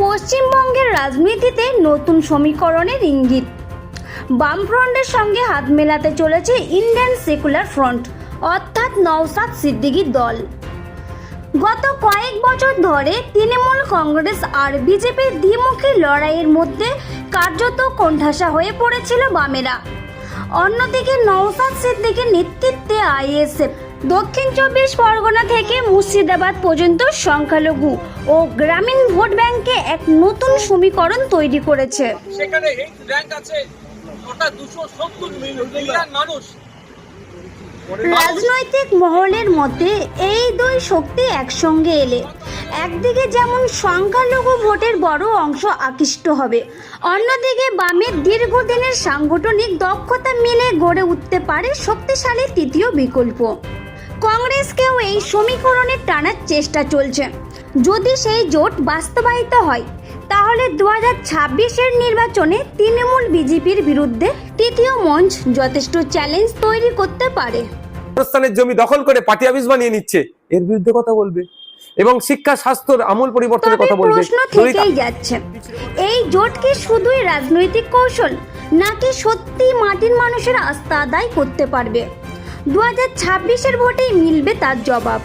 পশ্চিমবঙ্গের রাজনীতিতে নতুন সমীকরণের ইঙ্গিত। বামফ্রন্টের সঙ্গে হাত মেলাতে চলেছে ইন্ডিয়ান সেকুলার ফ্রন্ট অর্থাৎ নওশাদ সিদ্দিকীর দল। গত কয়েক বছর ধরে তৃণমূল কংগ্রেস আর বিজেপির দ্বিমুখী লড়াইয়ের মধ্যে কার্যত কোণঠাসা হয়ে পড়েছিল বামেরা। অন্যদিকে নওশাদ সিদ্দিকীর নেতৃত্বে আইএসএফ দক্ষিণ 24 পরগনা থেকে মুর্শিদাবাদ পর্যন্ত সংখ্যালঘু ও গ্রামীণ ভোট ব্যাংকে এক নতুন সমীকরণ তৈরি করেছে। সেখানে এই র্যাঙ্ক আছে ওটা 270 মিলিয়ন মানুষ। রাজনৈতিক মহলের মতে এই দুই শক্তি একসঙ্গে এলে একদিকে যেমন সংখ্যালঘু ভোটের বড় অংশ আকৃষ্ট হবে, অন্যদিকে বামের দীর্ঘদিনের সাংগঠনিক দক্ষতা মিলে গড়ে উঠতে পারে শক্তিশালী তৃতীয় বিকল্প। কংগ্রেসকেও এই সমীকরণে টানার চেষ্টা চলছে। যদি সেই জোট বাস্তবায়িত হয় তাহলে 2026-এর নির্বাচনে তৃণমূল বিজেপির বিরুদ্ধে তৃতীয় মঞ্চ যথেষ্ট চ্যালেঞ্জ তৈরি করতে পারে। স্থানের জমি দখল করে পার্টি অফিস বানিয়ে নিচ্ছে, এর বিরুদ্ধে কথা বলবে এবং শিক্ষা স্বাস্থ্যর আমূল পরিবর্তনের কথা বলবে। প্রশ্ন থেকেই যাচ্ছে, এই জোট কি শুধুই রাজনৈতিক কৌশল নাকি সত্যি মাটির মানুষের আস্থা আদায় করতে পারবে? 2026-এর ভোটেই মিলবে তার জবাব।